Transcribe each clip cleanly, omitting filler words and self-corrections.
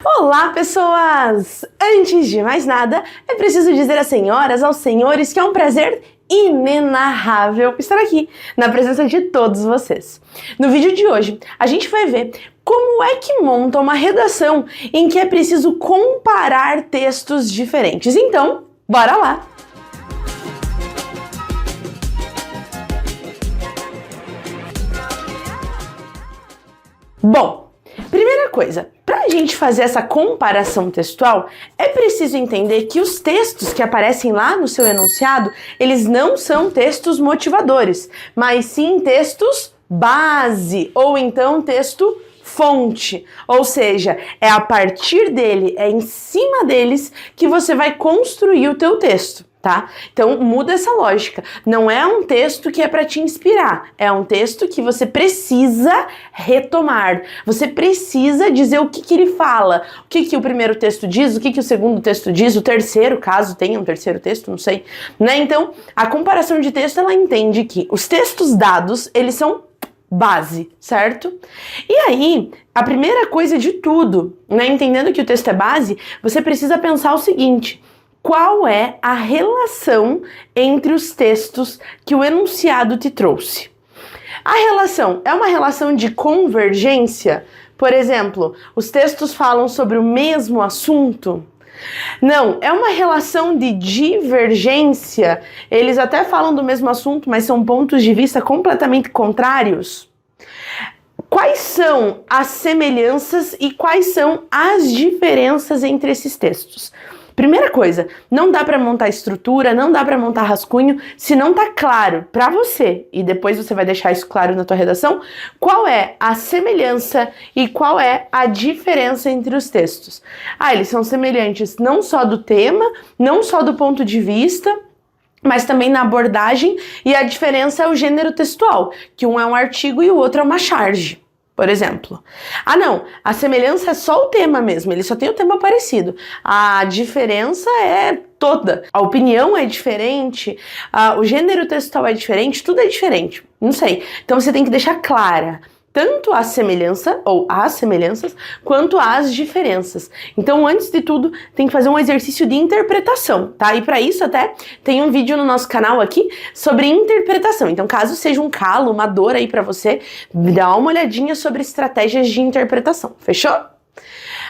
Olá, pessoas! Antes de mais nada, é preciso dizer às senhoras, aos senhores que é um prazer inenarrável estar aqui, na presença de todos vocês. No vídeo de hoje, a gente vai ver como é que monta uma redação em que é preciso comparar textos diferentes. Então, bora lá! Bom, primeira coisa, para a gente fazer essa comparação textual, é preciso entender que os textos que aparecem lá no seu enunciado, eles não são textos motivadores, mas sim textos base, ou então texto fonte, ou seja, é a partir dele, é em cima deles que você vai construir o teu texto. Tá? Então muda essa lógica. Não é um texto que é para te inspirar, é um texto que você precisa retomar. Você precisa dizer o que ele fala, o que o primeiro texto diz, o que o segundo texto diz, o terceiro, caso tenha um terceiro texto, não sei. Né? Então, a comparação de texto, ela entende que os textos dados, eles são base, certo? E aí, a primeira coisa de tudo, né, entendendo que o texto é base, você precisa pensar o seguinte: qual é a relação entre os textos que o enunciado te trouxe? A relação é uma relação de convergência? Por exemplo, os textos falam sobre o mesmo assunto? Não, é uma relação de divergência. Eles até falam do mesmo assunto, mas são pontos de vista completamente contrários. Quais são as semelhanças e quais são as diferenças entre esses textos? Primeira coisa, não dá para montar estrutura, não dá para montar rascunho se não tá claro para você, e depois você vai deixar isso claro na tua redação, qual é a semelhança e qual é a diferença entre os textos. Eles são semelhantes não só do tema, não só do ponto de vista, mas também na abordagem, e a diferença é o gênero textual, que um é um artigo e o outro é uma charge. Por exemplo. Não, a semelhança é só o tema mesmo, ele só tem o tema parecido. A diferença é toda. A opinião é diferente, o gênero textual é diferente, tudo é diferente. Não sei. Então você tem que deixar clara tanto a semelhança, ou as semelhanças, quanto as diferenças. Então, antes de tudo, tem que fazer um exercício de interpretação, tá? E para isso até tem um vídeo no nosso canal aqui sobre interpretação. Então, caso seja um calo, uma dor aí para você, dá uma olhadinha sobre estratégias de interpretação, fechou?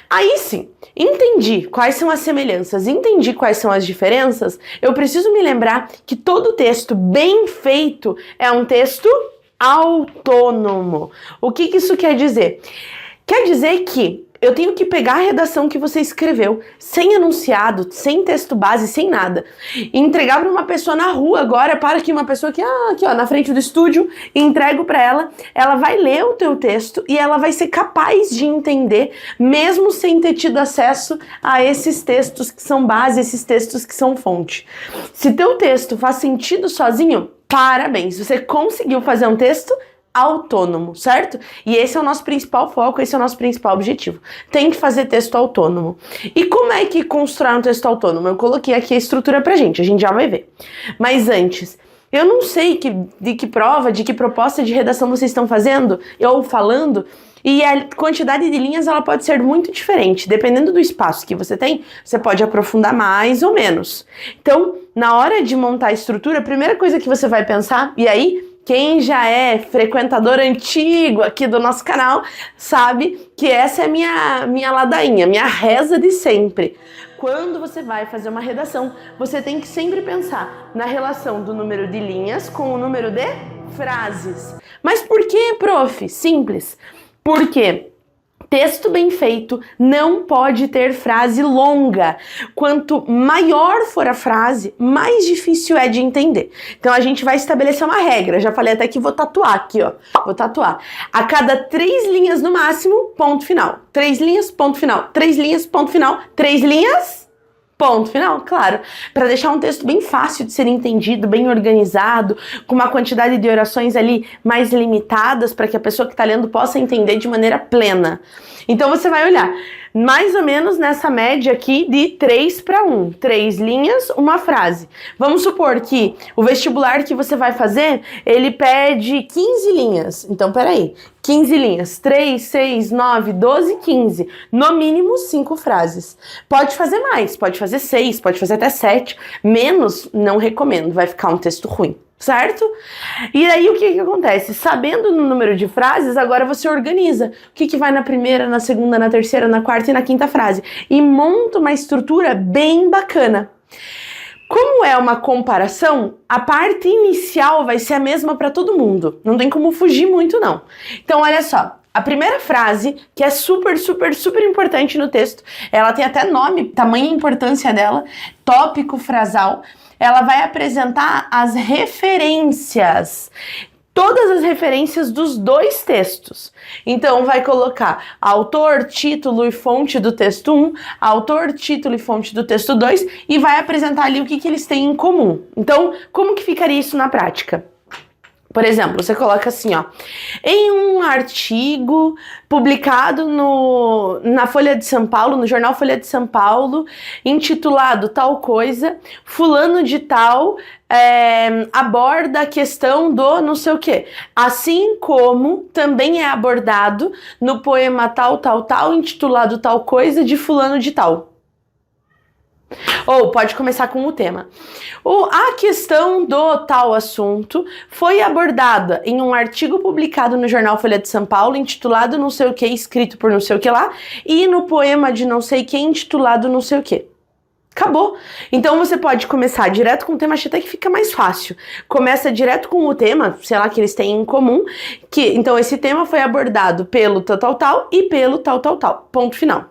Aí sim, entendi quais são as semelhanças, entendi quais são as diferenças, eu preciso me lembrar que todo texto bem feito é um texto autônomo. O que isso quer dizer? Quer dizer que eu tenho que pegar a redação que você escreveu, sem enunciado, sem texto base, sem nada, e entregar para uma pessoa na rua agora, para que uma pessoa aqui ó, na frente do estúdio, e entrego para ela vai ler o teu texto e ela vai ser capaz de entender, mesmo sem ter tido acesso a esses textos que são base, esses textos que são fonte. Se teu texto faz sentido sozinho, parabéns, você conseguiu fazer um texto autônomo, certo? E esse é o nosso principal foco, esse é o nosso principal objetivo. Tem que fazer texto autônomo. E como é que constrói um texto autônomo? Eu coloquei aqui a estrutura pra gente, a gente já vai ver. Mas antes, eu não sei de que prova, de que proposta de redação vocês estão fazendo, ou falando, e a quantidade de linhas ela pode ser muito diferente. Dependendo do espaço que você tem, você pode aprofundar mais ou menos. Então, na hora de montar a estrutura, a primeira coisa que você vai pensar, e aí, quem já é frequentador antigo aqui do nosso canal, sabe que essa é minha ladainha, minha reza de sempre. Quando você vai fazer uma redação, você tem que sempre pensar na relação do número de linhas com o número de frases. Mas por que, prof? Simples. Porque texto bem feito não pode ter frase longa. Quanto maior for a frase, mais difícil é de entender. Então a gente vai estabelecer uma regra. Já falei até que vou tatuar aqui, ó. Vou tatuar. A cada 3 linhas no máximo, ponto final. 3 linhas, ponto final. 3 linhas, ponto final. 3 linhas, ponto final, claro. Para deixar um texto bem fácil de ser entendido, bem organizado, com uma quantidade de orações ali mais limitadas, para que a pessoa que está lendo possa entender de maneira plena. Então você vai olhar mais ou menos nessa média aqui de 3 para 1. 3 linhas, uma frase. Vamos supor que o vestibular que você vai fazer, ele pede 15 linhas. Então, peraí. 15 linhas, 3, 6, 9, 12, 15. No mínimo 5 frases. Pode fazer mais, pode fazer 6, pode fazer até 7. Menos, não recomendo, vai ficar um texto ruim. Certo? E aí o que acontece? Sabendo no número de frases, agora você organiza o que vai na primeira, na segunda, na terceira, na quarta e na quinta frase. E monta uma estrutura bem bacana. Como é uma comparação, a parte inicial vai ser a mesma para todo mundo. Não tem como fugir muito, não. Então, olha só. A primeira frase, que é super, super, super importante no texto, ela tem até nome, tamanha importância dela, tópico frasal. Ela vai apresentar as referências, todas as referências dos dois textos. Então, vai colocar autor, título e fonte do texto 1, autor, título e fonte do texto 2, e vai apresentar ali o que eles têm em comum. Então, como que ficaria isso na prática? Por exemplo, você coloca assim, ó, em um artigo publicado na Folha de São Paulo, no jornal Folha de São Paulo, intitulado tal coisa, fulano de tal aborda a questão do não sei o quê. Assim como também é abordado no poema tal, tal, tal, intitulado tal coisa de fulano de tal. Ou pode começar com o tema. A questão do tal assunto foi abordada em um artigo publicado no jornal Folha de São Paulo, intitulado não sei o que, escrito por não sei o que lá, e no poema de não sei quem, intitulado não sei o que. Acabou. Então você pode começar direto com o tema, acho até que fica mais fácil. Começa direto com o tema, sei lá, que eles têm em comum, então esse tema foi abordado pelo tal, tal, tal e pelo tal, tal, tal. Ponto final.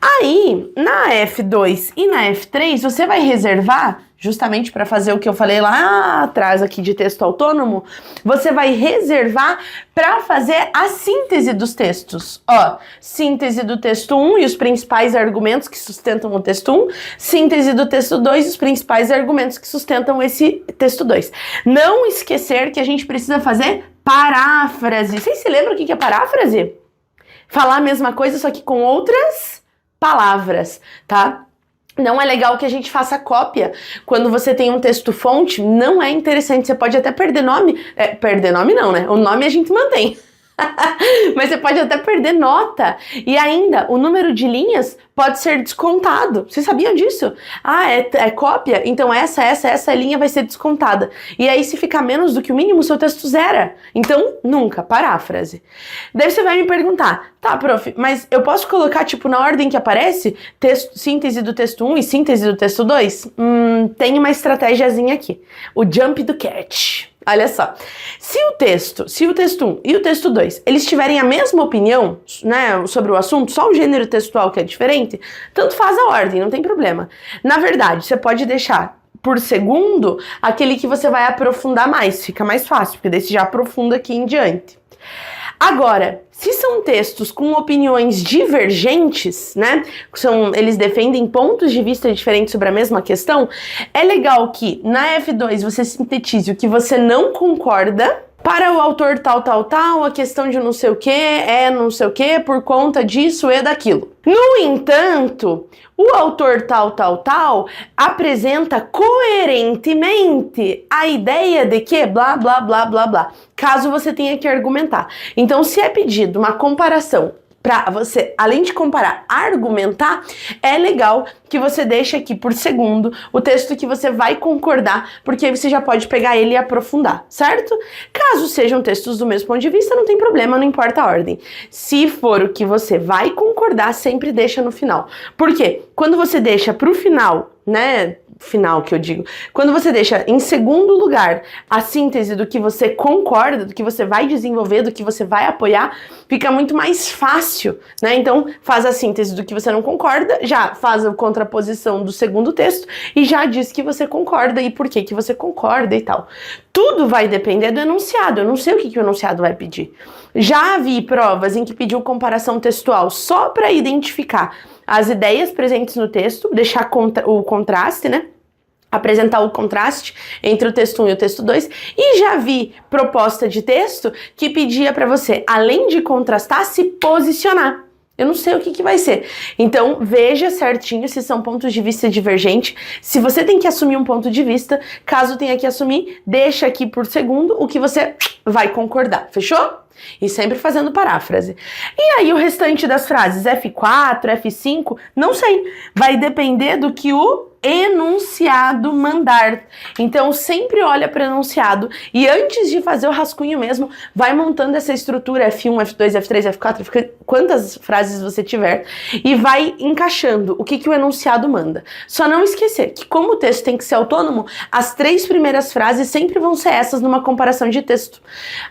Aí, na F2 e na F3, você vai reservar, justamente para fazer o que eu falei lá atrás aqui de texto autônomo, você vai reservar para fazer a síntese dos textos. Ó, síntese do texto 1 e os principais argumentos que sustentam o texto 1, síntese do texto 2 e os principais argumentos que sustentam esse texto 2. Não esquecer que a gente precisa fazer paráfrase. Vocês se lembram o que é paráfrase? Falar a mesma coisa, só que com outras palavras, tá? Não é legal que a gente faça cópia. Quando você tem um texto fonte, não é interessante. Você pode até perder nome. Perder nome não, né? O nome a gente mantém. Mas você pode até perder nota. E ainda, o número de linhas pode ser descontado. Vocês sabiam disso? É cópia? Então essa linha vai ser descontada. E aí, se ficar menos do que o mínimo, seu texto zera. Então, nunca. Paráfrase. Daí você vai me perguntar, tá, prof, mas eu posso colocar, tipo, na ordem que aparece, síntese do texto 1 e síntese do texto 2? Tem uma estratégiazinha aqui. O jump do cat. Olha só, se o texto 1 e o texto 2, eles tiverem a mesma opinião, né, sobre o assunto, só o gênero textual que é diferente, tanto faz a ordem, não tem problema. Na verdade, você pode deixar por segundo aquele que você vai aprofundar mais, fica mais fácil, porque daí você já aprofunda aqui em diante. Agora, se são textos com opiniões divergentes, né, eles defendem pontos de vista diferentes sobre a mesma questão, é legal que na F2 você sintetize o que você não concorda. Para o autor tal, tal, tal, a questão de não sei o que é não sei o que por conta disso e daquilo. No entanto, o autor tal, tal, tal apresenta coerentemente a ideia de que blá, blá, blá, blá, blá, caso você tenha que argumentar. Então, se é pedido uma comparação para você, além de comparar, argumentar, é legal que você deixe aqui por segundo o texto que você vai concordar, porque aí você já pode pegar ele e aprofundar, certo? Caso sejam textos do mesmo ponto de vista, não tem problema, não importa a ordem. Se for o que você vai concordar, sempre deixa no final. Por quê? Quando você deixa pro final, né, final que eu digo, quando você deixa em segundo lugar a síntese do que você concorda, do que você vai desenvolver, do que você vai apoiar, fica muito mais fácil, né? Então, faz a síntese do que você não concorda, já faz a contraposição do segundo texto e já diz que você concorda e por que você concorda e tal. Tudo vai depender do enunciado, eu não sei o que o enunciado vai pedir. Já vi provas em que pediu comparação textual só para identificar as ideias presentes no texto, deixar o contraste, né? Apresentar o contraste entre o texto 1 e o texto 2, e já vi proposta de texto que pedia para você, além de contrastar, se posicionar. Eu não sei o que vai ser. Então, veja certinho se são pontos de vista divergentes. Se você tem que assumir um ponto de vista, caso tenha que assumir, deixa aqui por segundo o que você vai concordar. Fechou? E sempre fazendo paráfrase. E aí o restante das frases, F4, F5, não sei. Vai depender do que o enunciado mandar. Então sempre olha para o enunciado e antes de fazer o rascunho mesmo, vai montando essa estrutura F1, F2, F3, F4, quantas frases você tiver e vai encaixando o que o enunciado manda. Só não esquecer que como o texto tem que ser autônomo, as 3 primeiras frases sempre vão ser essas numa comparação de texto.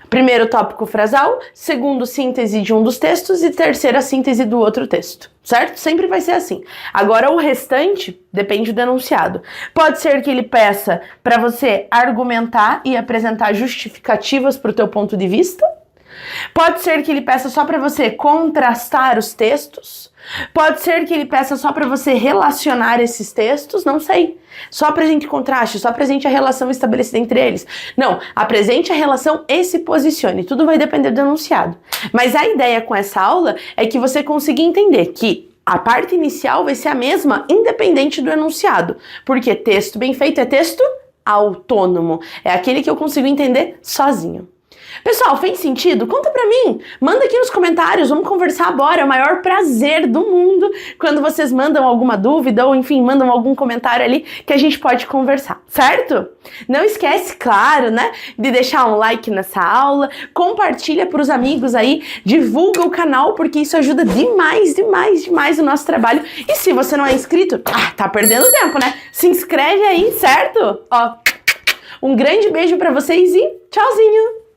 Primeiro tópico frasal, segundo síntese de um dos textos e terceira síntese do outro texto. Certo? Sempre vai ser assim. Agora o restante depende do enunciado. Pode ser que ele peça para você argumentar e apresentar justificativas para o teu ponto de vista. Pode ser que ele peça só para você contrastar os textos. Pode ser que ele peça só para você relacionar esses textos, não sei. Só apresente contraste, só apresente a relação estabelecida entre eles. Não, apresente a relação e se posicione. Tudo vai depender do enunciado. Mas a ideia com essa aula é que você consiga entender que a parte inicial vai ser a mesma, independente do enunciado. Porque texto bem feito é texto autônomo. É aquele que eu consigo entender sozinho. Pessoal, fez sentido? Conta pra mim, manda aqui nos comentários, vamos conversar agora, é o maior prazer do mundo quando vocês mandam alguma dúvida ou enfim, mandam algum comentário ali que a gente pode conversar, certo? Não esquece, claro, né, de deixar um like nessa aula, compartilha pros amigos aí, divulga o canal porque isso ajuda demais, demais, demais o nosso trabalho. E se você não é inscrito, tá perdendo tempo, né? Se inscreve aí, certo? Ó, um grande beijo pra vocês e tchauzinho!